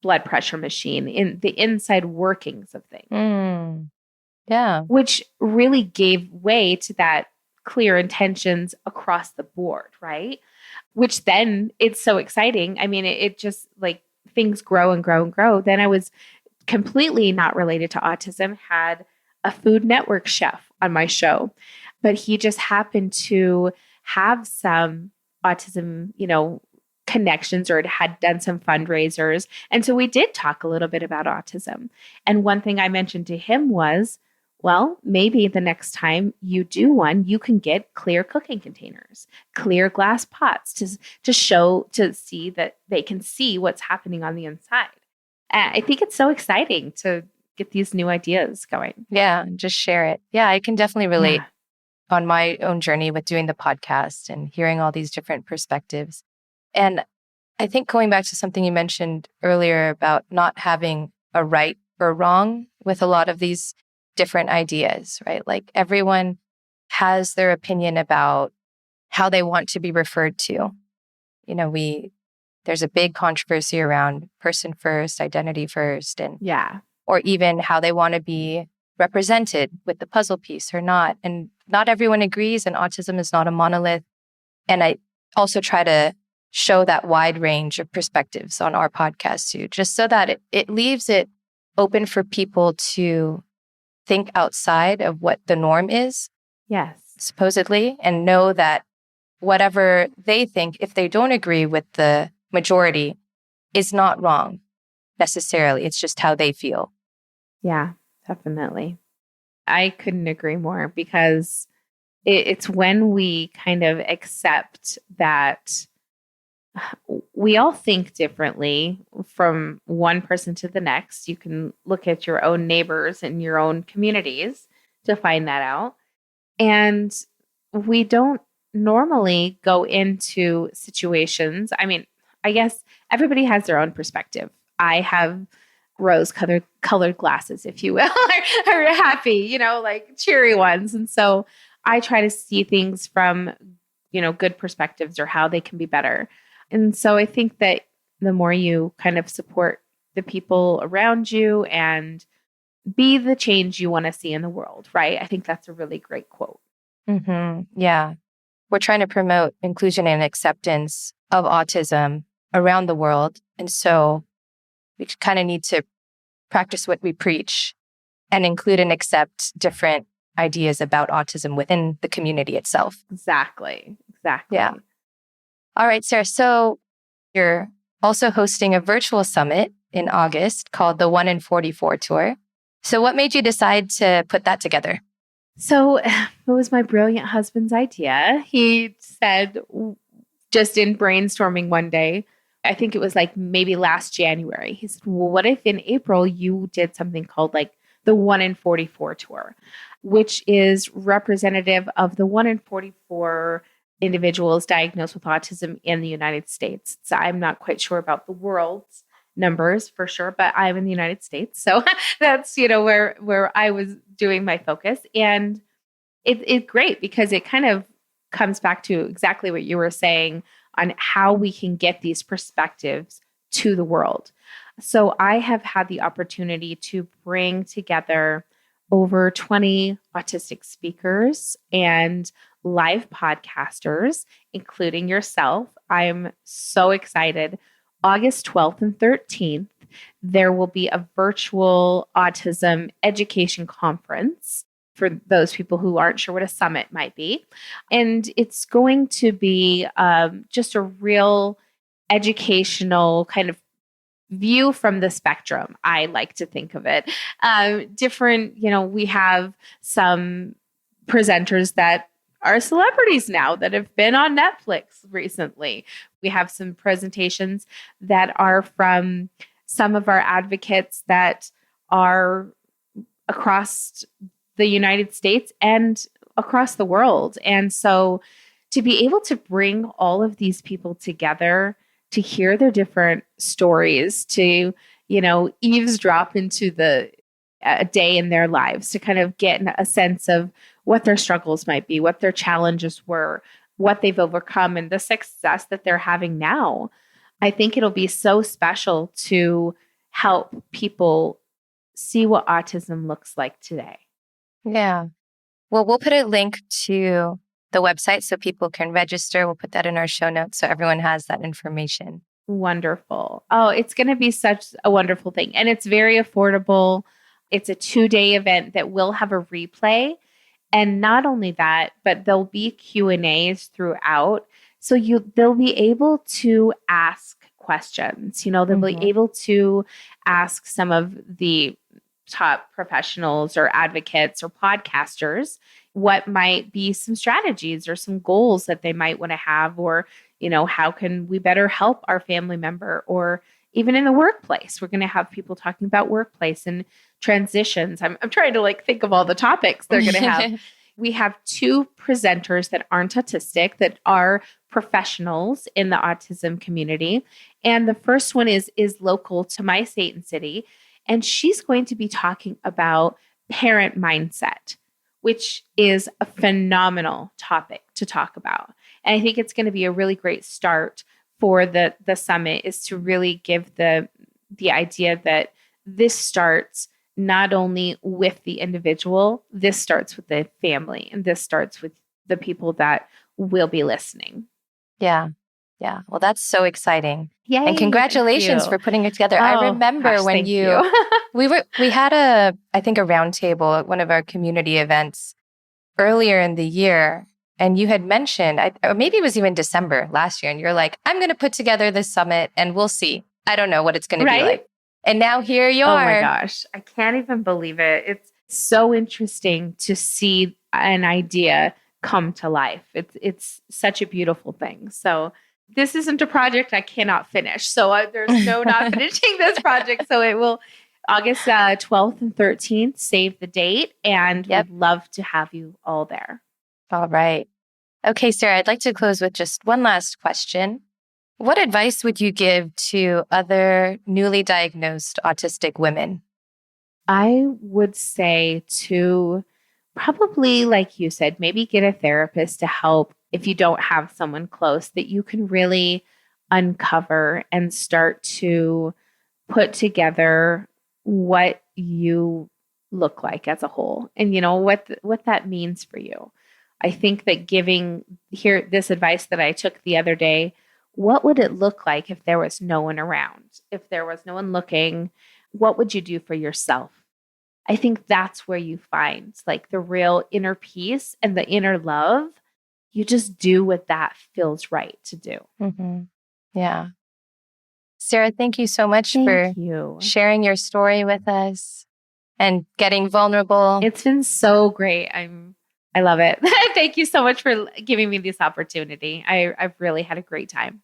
blood pressure machine, in the inside workings of things. Yeah. Which really gave way to that clear intentions across the board, right? Which then it's so exciting. I mean, it just like things grow and grow and grow. Then I was completely not related to autism, had a Food Network chef on my show, but he just happened to have some autism, connections or had done some fundraisers. And so we did talk a little bit about autism. And one thing I mentioned to him was, well, maybe the next time you do one, you can get clear cooking containers, clear glass pots to see that they can see what's happening on the inside. I think it's so exciting to get these new ideas going. Yeah, just share it. Yeah, I can definitely relate on my own journey with doing the podcast and hearing all these different perspectives. And I think going back to something you mentioned earlier about not having a right or wrong with a lot of these different ideas, right? Like everyone has their opinion about how they want to be referred to. There's a big controversy around person first, identity first, and or even how they want to be represented with the puzzle piece or not. And not everyone agrees, and autism is not a monolith. And I also try to show that wide range of perspectives on our podcast too, just so that it leaves it open for people to think outside of what the norm is, Yes. supposedly, and know that whatever they think, if they don't agree with the majority, is not wrong necessarily. It's just how they feel. Yeah, definitely. I couldn't agree more because it's when we kind of accept that we all think differently from one person to the next. You can look at your own neighbors and your own communities to find that out. And we don't normally go into situations. I mean, I guess everybody has their own perspective. I have rose colored glasses, if you will, or happy, like cheery ones. And so I try to see things from, good perspectives or how they can be better. And so I think that the more you kind of support the people around you and be the change you want to see in the world, right? I think that's a really great quote. Yeah. We're trying to promote inclusion and acceptance of autism around the world. And so we kind of need to practice what we preach and include and accept different ideas about autism within the community itself. Exactly. Yeah. All right, Sarah. So you're also hosting a virtual summit in August called the 1 in 44 Tour. So what made you decide to put that together? So it was my brilliant husband's idea. He said, just in brainstorming one day, I think it was like maybe last January, he said, well, what if in April you did something called like the 1 in 44 Tour, which is representative of the 1 in 44 individuals diagnosed with autism in the United States. So I'm not quite sure about the world's numbers for sure, but I'm in the United States. So that's, where I was doing my focus. And it's great because it kind of comes back to exactly what you were saying on how we can get these perspectives to the world. So I have had the opportunity to bring together over 20 autistic speakers and live podcasters, including yourself. I'm so excited. August 12th and 13th, there will be a virtual autism education conference for those people who aren't sure what a summit might be. And it's going to be just a real educational kind of view from the spectrum, I like to think of it. Different, we have some presenters that are celebrities now that have been on Netflix recently. We have some presentations that are from some of our advocates that are across the United States and across the world. And so to be able to bring all of these people together, to hear their different stories, to, eavesdrop into a day in their lives, to kind of get a sense of what their struggles might be, what their challenges were, what they've overcome, and the success that they're having now. I think it'll be so special to help people see what autism looks like today. Yeah. Well, we'll put a link to the website so people can register. We'll put that in our show notes so everyone has that information. Wonderful. Oh, it's going to be such a wonderful thing. And it's very affordable. It's a 2-day event that will have a replay. And not only that, but there'll be Q&As throughout. So they'll be able to ask questions. They'll be able to ask some of the top professionals or advocates or podcasters what might be some strategies or some goals that they might want to have, or, how can we better help our family member, or even in the workplace. We're going to have people talking about workplace and transitions. I'm trying to think of all the topics they're going to have. We have 2 presenters that aren't autistic, that are professionals in the autism community. And the first one is local to my state and city. And she's going to be talking about parent mindset, which is a phenomenal topic to talk about. And I think it's going to be a really great start for the summit, is to really give the idea that this starts not only with the individual, this starts with the family, and this starts with the people that will be listening. Yeah. Yeah. Well, that's so exciting. Yay, and congratulations for putting it together. I remember when thank you. we had a roundtable at one of our community events earlier in the year, and you had mentioned, or maybe it was even December last year, and you're like, I'm going to put together this summit and we'll see. I don't know what it's going to be like. And now here you are. Oh my gosh. I can't even believe it. It's so interesting to see an idea come to life. It's such a beautiful thing. So this isn't a project I cannot finish. So there's no not finishing this project. So it will August 12th and 13th, save the date. And we'd love to have you all there. All right. Okay, Sarah, I'd like to close with just one last question. What advice would you give to other newly diagnosed autistic women? I would say to probably, like you said, maybe get a therapist to help if you don't have someone close that you can really uncover and start to put together what you look like as a whole and, what that means for you. I think that giving this advice that I took the other day, what would it look like if there was no one around? If there was no one looking, what would you do for yourself? I think that's where you find like the real inner peace and the inner love. You just do what that feels right to do. Mm-hmm. Yeah. Sarah, thank you so much for sharing your story with us and getting vulnerable. It's been so great. I love it. Thank you so much for giving me this opportunity. I've really had a great time.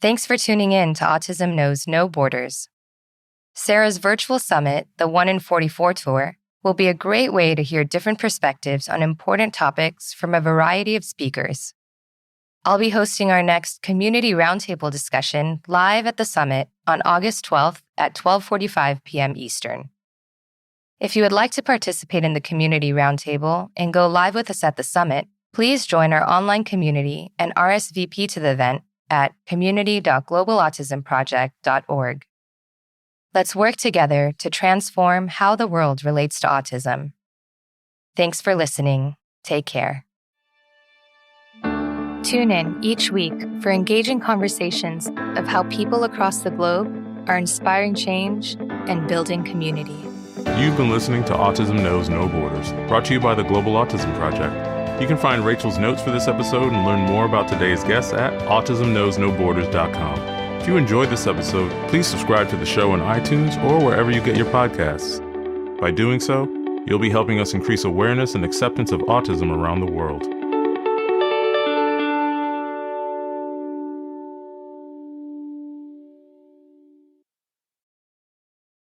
Thanks for tuning in to Autism Knows No Borders. Sarah's virtual summit, the 1 in 44 tour, will be a great way to hear different perspectives on important topics from a variety of speakers. I'll be hosting our next community roundtable discussion live at the summit on August 12th at 12:45 p.m. Eastern. If you would like to participate in the community roundtable and go live with us at the summit, please join our online community and RSVP to the event at community.globalautismproject.org. Let's work together to transform how the world relates to autism. Thanks for listening. Take care. Tune in each week for engaging conversations of how people across the globe are inspiring change and building community. You've been listening to Autism Knows No Borders, brought to you by the Global Autism Project. You can find Rachel's notes for this episode and learn more about today's guests at autismknowsnoborders.com. If you enjoyed this episode, please subscribe to the show on iTunes or wherever you get your podcasts. By doing so, you'll be helping us increase awareness and acceptance of autism around the world.